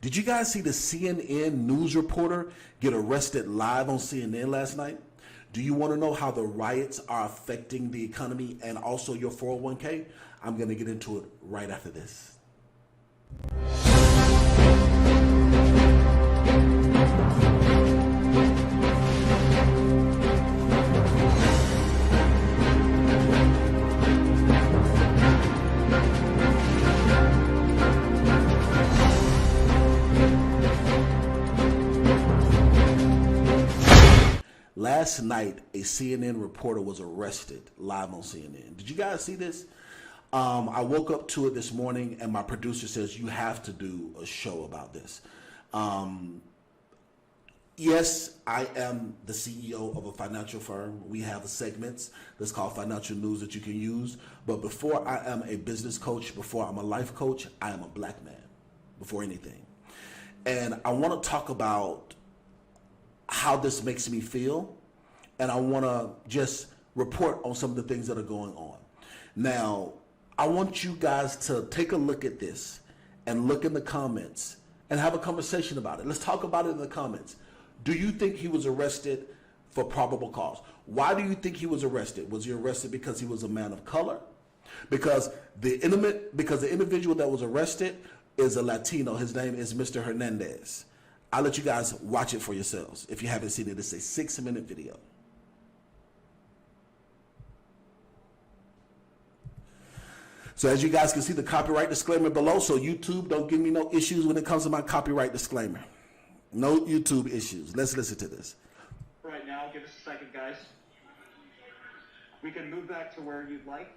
Did you guys see the CNN news reporter get arrested live on CNN last night? Do you want to know how the riots are affecting the economy and also your 401k? I'm going to get into it right after this. Last night, a CNN reporter was arrested live on CNN. Did you guys see this? I woke up to it this morning, and my producer says, you have to do a show about this. Yes, I am the CEO of a financial firm. We have segments that's called Financial News that you can use. But before I am a business coach, before I'm a life coach, I am a black man, before anything. And I want to talk about how this makes me feel, and I want to just report on some of the things that are going on. Now, I want you guys to take a look at this and look in the comments and have a conversation about it. Let's talk about it in the comments. Do you think he was arrested for probable cause? Why do you think he was arrested? Was he arrested because he was a man of color? Because the individual that was arrested is a Latino. His name is Mr. Hernandez. I'll let you guys watch it for yourselves. If you haven't seen it, it's a 6-minute video. So as you guys can see the copyright disclaimer below, so YouTube, don't give me no issues when it comes to my copyright disclaimer. No YouTube issues. Let's listen to this. Right now, give us a second, guys. We can move back to where you'd like.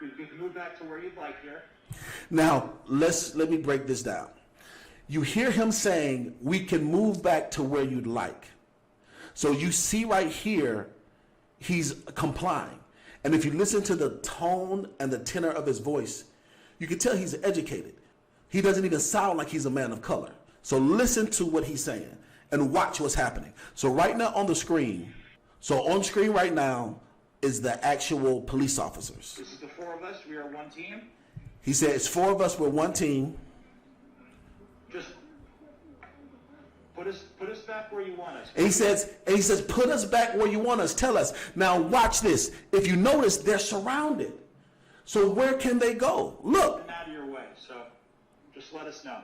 We can move back to where you'd like here. Now, let me break this down. You hear him saying, we can move back to where you'd like. So you see right here, he's complying. And if you listen to the tone and the tenor of his voice, you can tell he's educated. He doesn't even sound like he's a man of color. So listen to what he's saying and watch what's happening. So right now on the screen, on screen right now is the actual police officers. This is the 4 of us. We are one team. He said, it's 4 of us, we're one team. Just put us back where you want us. And he says, put us back where you want us. Tell us. Now watch this. If you notice, they're surrounded. So where can they go? Look. Out of your way. So just let us know.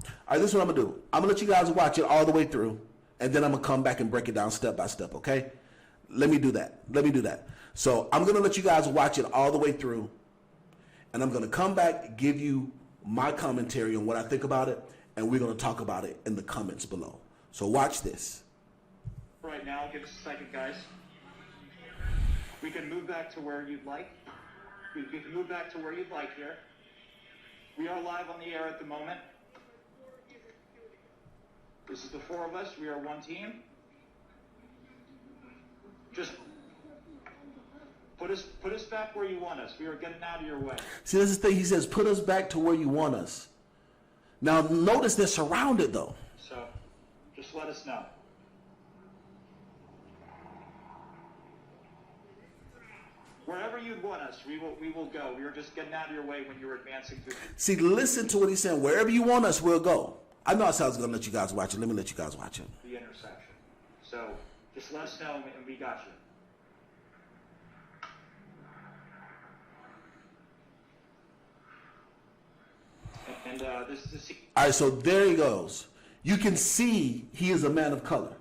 All right, this is what I'm going to do. I'm going to let you guys watch it all the way through, and then I'm going to come back and break it down step by step, okay? Let me do that. So I'm going to let you guys watch it all the way through, and I'm going to come back, give you my commentary on what I think about it, and we're going to talk about it in the comments below. So watch this. Right now, give us a second, guys. We can move back to where you'd like. We can move back to where you'd like here. We are live on the air at the moment. This is the 4 of us. We are one team. Just put us back where you want us. We are getting out of your way. See, this is the thing. He says, put us back to where you want us. Now, notice they're surrounded, though. So, just let us know. Wherever you'd want us, we will go. We are just getting out of your way when you're advancing through. See, listen to what he's saying. Wherever you want us, we'll go. I know I was going to let you guys watch it. Let me let you guys watch it. The intersection. So, just let us know, and we got you. And this is all right, so there he goes. You can see he is a man of color.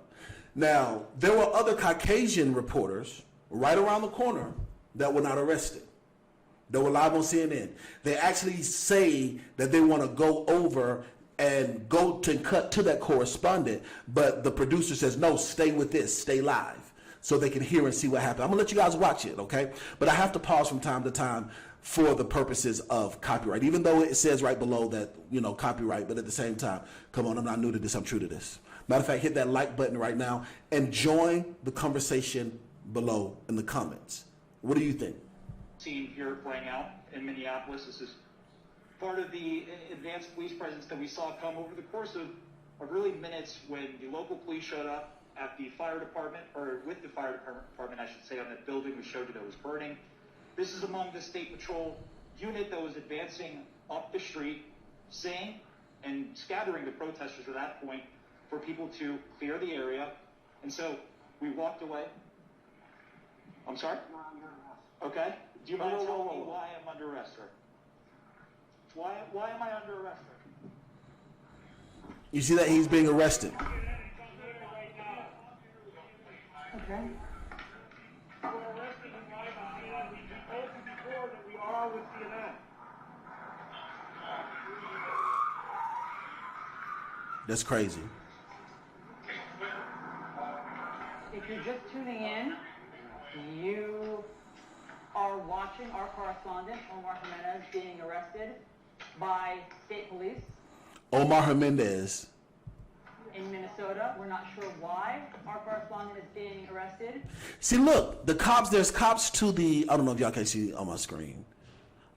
Now, there were other Caucasian reporters right around the corner that were not arrested. They were live on CNN. They actually say that they want to go over and go to cut to that correspondent, but the producer says, no, stay with this, stay live, so they can hear and see what happened. I'm gonna let you guys watch it, okay? But I have to pause from time to time for the purposes of copyright, even though it says right below that, copyright, but at the same time, come on, I'm not new to this, I'm true to this. Matter of fact, hit that like button right now and join the conversation below in the comments. What do you think? Scene here playing out in Minneapolis. This is part of the advanced police presence that we saw come over the course of really minutes when the local police showed up at the fire department, or with the fire department, I should say, on that building we showed you that was burning. This is among the state patrol unit that was advancing up the street, saying and scattering the protesters at that point for people to clear the area. And so we walked away. I'm sorry? Okay. Do you mind telling me why I'm under arrest, sir? Why am I under arrest, sir? You see that he's being arrested. Okay. We're arrested in live on CNN. We told you before that we are with CNN. That's crazy. If you're just tuning in, you are watching our correspondent, Omar Jimenez, being arrested by state police Omar Jimenez. in Minnesota. We're not sure why our correspondent is being arrested. See, look, the cops, there's cops to the, I don't know if y'all can see on my screen.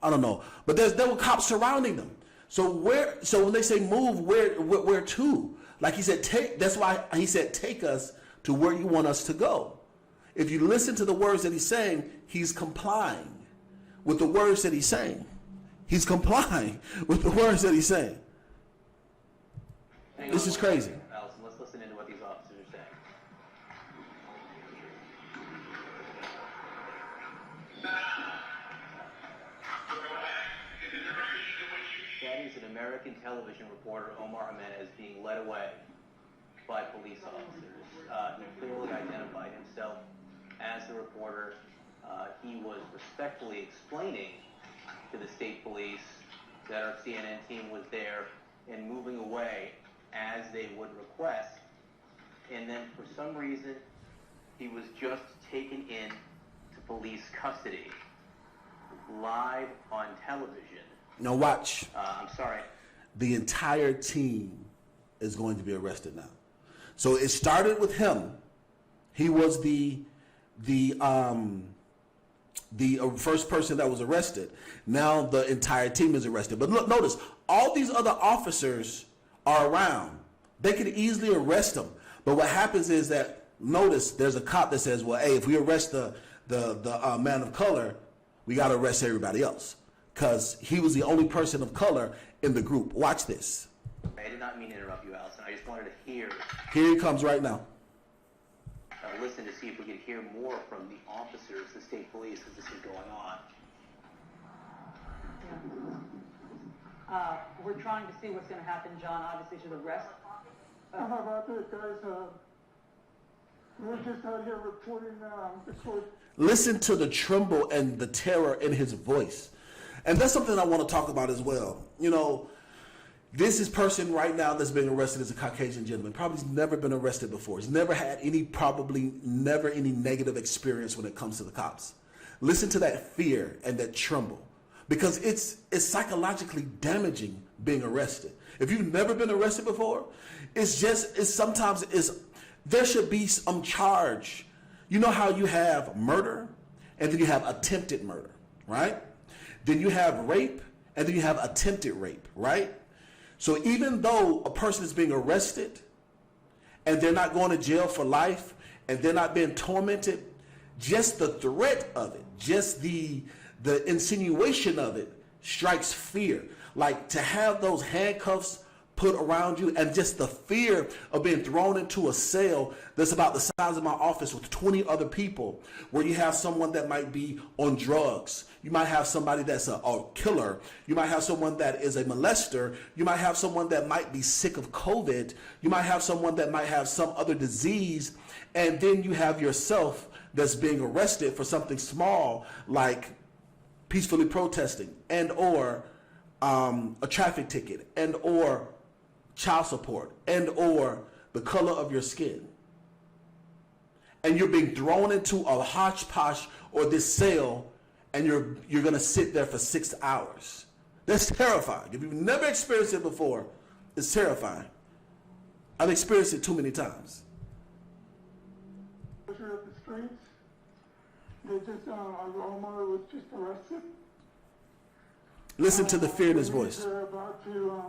I don't know. But there were cops surrounding them. So when they say move, where to? Like he said, that's why he said, take us to where you want us to go. If you listen to the words that he's saying, he's complying with the words that he's saying. He's complying with the words that he's saying. This is crazy. Allison, let's listen into what these officers are saying. That is an American television reporter, Omar Jimenez, being led away by police officers. He clearly identified himself as the reporter. He was respectfully explaining to the state police that our CNN team was there and moving away as they would request. And then for some reason, he was just taken in to police custody, live on television. Now watch. I'm sorry. The entire team is going to be arrested now. So it started with him. He was the first person that was arrested. Now the entire team is arrested. But look, notice, all these other officers are around. They could easily arrest them. But what happens is that, notice, there's a cop that says, well, hey, if we arrest the man of color, we got to arrest everybody else. Because he was the only person of color in the group. Watch this. I did not mean to interrupt you, Allison. I just wanted to hear, Here he comes right now. listen to see if we could hear more from the officers, the state police, as this is going on. We're trying to see what's going to happen, John, obviously, to the rest. How about this, guys? We're just out here reporting the court. Listen to the tremble and the terror in his voice. And that's something I want to talk about as well. You know, this person right now that's being arrested is a Caucasian gentleman. Probably has never been arrested before. He's never had probably never any negative experience when it comes to the cops. Listen to that fear and that tremble. Because it's psychologically damaging being arrested. If you've never been arrested before, sometimes there should be some charge. You know how you have murder and then you have attempted murder, right? Then you have rape and then you have attempted rape, right? So even though a person is being arrested and they're not going to jail for life and they're not being tormented, just the threat of it, just the insinuation of it strikes fear. Like to have those handcuffs put around you and just the fear of being thrown into a cell that's about the size of my office with 20 other people, where you have someone that might be on drugs. You might have somebody that's a killer. You might have someone that is a molester. You might have someone that might be sick of COVID. You might have someone that might have some other disease. And then you have yourself that's being arrested for something small like peacefully protesting and or a traffic ticket and or child support and or the color of your skin. And you're being thrown into a hodgepodge or this cell and you're going to sit there for 6 hours. That's terrifying. If you've never experienced it before, it's terrifying. I've experienced it too many times. Of the streets. They just, Omar was just arrested. Listen to the fear in his voice. They're about to,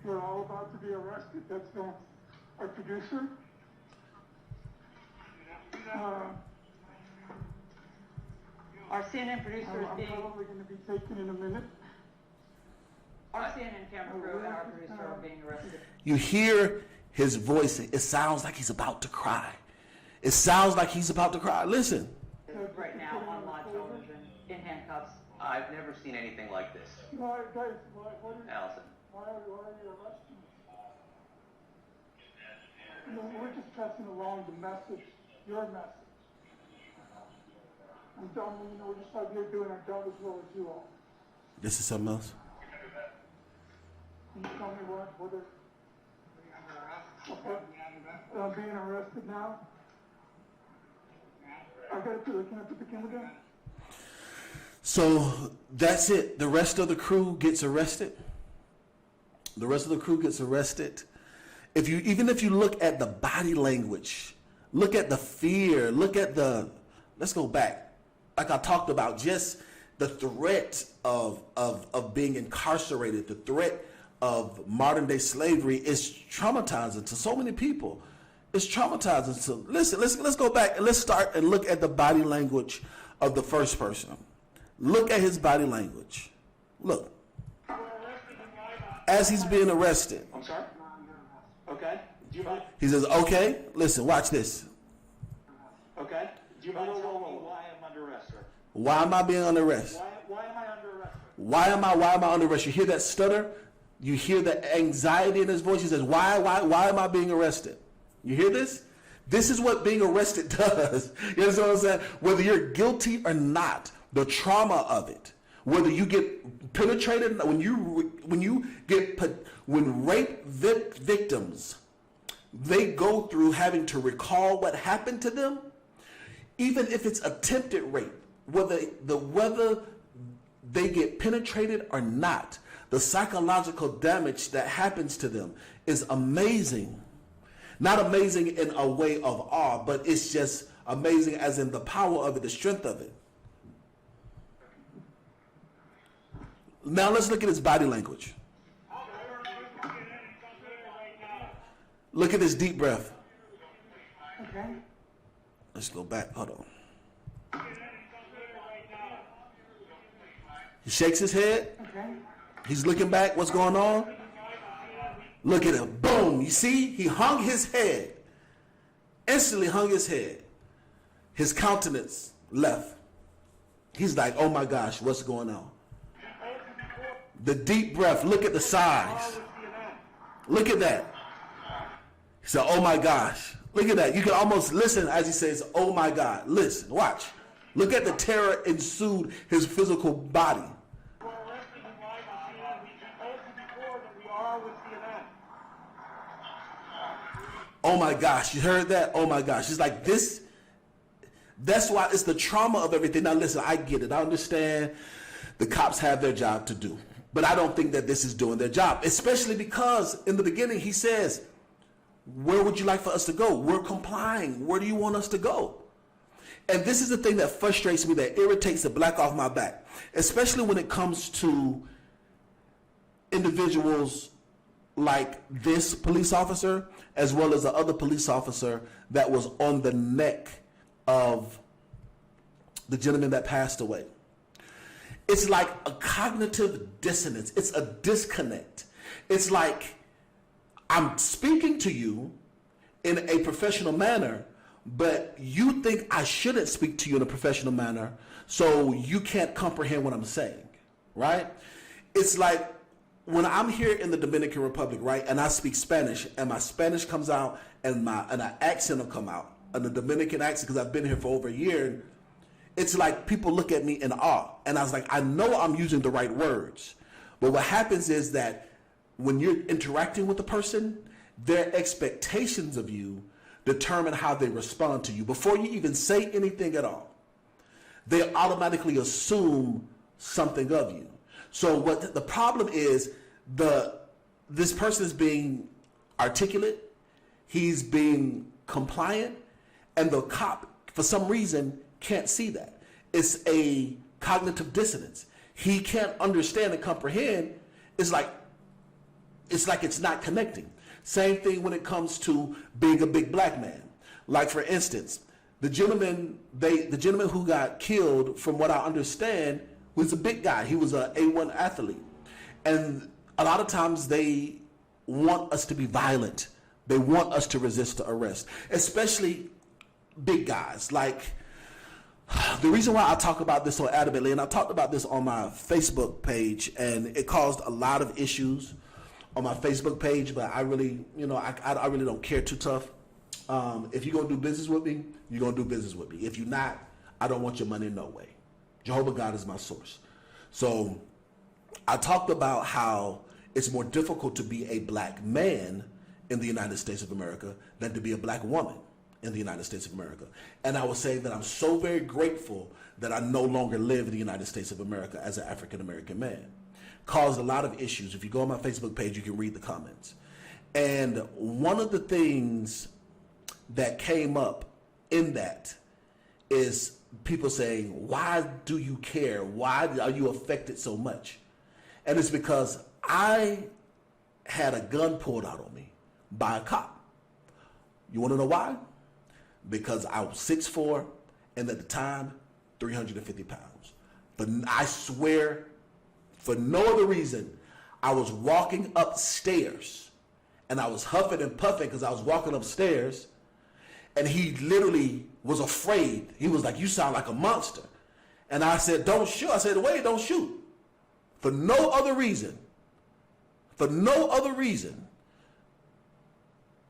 they're all about to be arrested. That's our producer. Our CNN producer is I'm being... probably going to be taken in a minute. Our CNN camera crew and our producer are being arrested. You hear his voice. It sounds like he's about to cry. It sounds like he's about to cry. Listen. Right now on live television in handcuffs. I've never seen anything like this. Why, guys, what is, Allison. why are you arresting us? You know, we're just passing along the message, your message. We don't, you know, we're just out here doing our job as well as you all. This is something else. Can you tell me what are, okay, I'm being arrested now? I gotta put, can I put the camera down? So that's it. The rest of the crew gets arrested. The rest of the crew gets arrested. Even if you look at the body language, look at the fear, look at the, let's go back. Like I talked about, just the threat of being incarcerated, the threat of modern day slavery is traumatizing to so many people. It's traumatizing. So listen, let's go back and let's start and look at the body language of the first person. Look at his body language. Look. As he's being arrested. I'm sorry? Okay. Do you mind? He says, okay, listen, watch this. Okay. Do you mind telling me why I'm under arrest, sir? Why am I being under arrest? Why am I under arrest? Why am I under arrest? You hear that stutter? You hear the anxiety in his voice. He says, why am I being arrested? You hear this? This is what being arrested does. You understand what I'm saying? Whether you're guilty or not, the trauma of it, whether you get penetrated, when rape victims, they go through having to recall what happened to them, even if it's attempted rape, whether they get penetrated or not, the psychological damage that happens to them is amazing. Not amazing in a way of awe, but it's just amazing as in the power of it, the strength of it. Now let's look at his body language. Look at this deep breath. Okay. Let's go back. Hold on. He shakes his head. Okay. He's looking back. What's going on? Look at him. Boom. You see? He hung his head. Instantly hung his head. His countenance left. He's like, oh my gosh, what's going on? The deep breath. Look at the size. Look at that. He said, oh my gosh. Look at that. You can almost listen as he says, oh my God. Listen, watch. Look at the terror ensued his physical body. Oh my gosh, you heard that? Oh my gosh. It's like this. That's why it's the trauma of everything. Now listen, I get it. I understand the cops have their job to do. But I don't think that this is doing their job, especially because in the beginning he says, where would you like for us to go? We're complying. Where do you want us to go? And this is the thing that frustrates me, that irritates the black off my back, especially when it comes to individuals like this police officer, as well as the other police officer that was on the neck of the gentleman that passed away. It's like a cognitive dissonance. It's a disconnect. It's like I'm speaking to you in a professional manner, but you think I shouldn't speak to you in a professional manner, so you can't comprehend what I'm saying, right? It's like when I'm here in the Dominican Republic, right, and I speak Spanish, and my Spanish comes out, and an accent will come out, and the Dominican accent, because I've been here for over a year. It's like people look at me in awe, and I was like, I know I'm using the right words, but what happens is that when you're interacting with a person, their expectations of you determine how they respond to you. Before you even say anything at all, they automatically assume something of you. So what the problem is, this person is being articulate, he's being compliant, and the cop, for some reason, can't see that. It's a cognitive dissonance. He can't understand and comprehend. It's like it's not connecting. Same thing when it comes to being a big black man. Like for instance, the gentleman who got killed, from what I understand, was a big guy. He was an A1 athlete. And a lot of times they want us to be violent. They want us to resist the arrest, especially big guys. Like, the reason why I talk about this so adamantly, and I talked about this on my Facebook page, and it caused a lot of issues on my Facebook page, but I really, I really don't care too tough. If you're going to do business with me, you're going to do business with me. If you're not, I don't want your money, no way. Jehovah God is my source. So I talked about how it's more difficult to be a black man in the United States of America than to be a black woman in the United States of America. And I was saying that I'm so very grateful that I no longer live in the United States of America as an African American man. Caused a lot of issues. If you go on my Facebook page, you can read the comments. And one of the things that came up in that is people saying, why do you care? Why are you affected so much? And it's because I had a gun pulled out on me by a cop. You want to know why? Because I was 6'4", and at the time, 350 pounds. But I swear, for no other reason, I was walking upstairs, and I was huffing and puffing because I was walking upstairs, and he literally was afraid. He was like, you sound like a monster. And I said, don't shoot. I said, wait, don't shoot. For no other reason. For no other reason.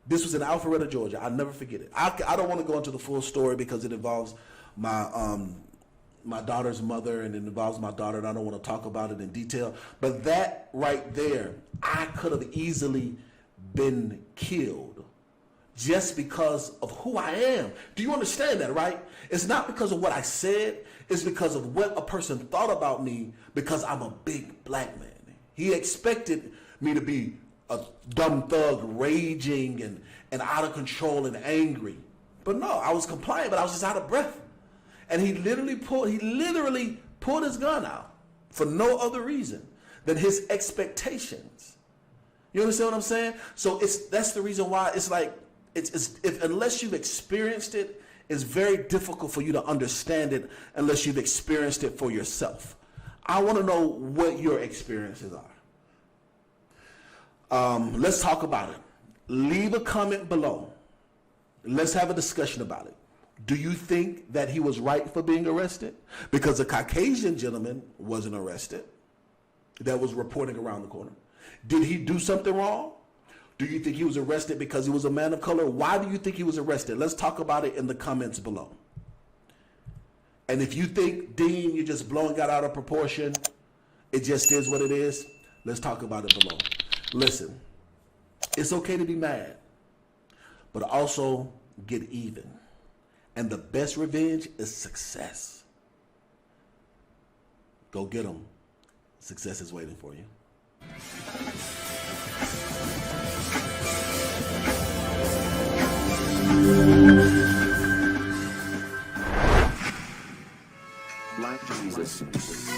This was in Alpharetta, Georgia. I'll never forget it. I don't want to go into the full story because it involves my daughter's mother, and it involves my daughter, and I don't want to talk about it in detail. But that right there, I could have easily been killed just because of who I am. Do you understand that, right? It's not because of what I said. It's because of what a person thought about me because I'm a big black man. He expected me to be a dumb thug, raging and out of control and angry. But no, I was compliant, but I was just out of breath. And he literally pulled his gun out for no other reason than his expectations. You understand what I'm saying? So that's the reason why it's like, unless you've experienced it, it's very difficult for you to understand it unless you've experienced it for yourself. I want to know what your experiences are. Let's talk about it. Leave a comment below. Let's have a discussion about it. Do you think that he was right for being arrested? Because a Caucasian gentleman wasn't arrested that was reporting around the corner. Did he do something wrong? Do you think he was arrested because he was a man of color? Why do you think he was arrested? Let's talk about it in the comments below. And if you think, Dean, you're just blowing God out of proportion, it just is what it is, let's talk about it below. Listen, it's okay to be mad, but also get even. And the best revenge is success. Go get them. Success is waiting for you. Black Jesus.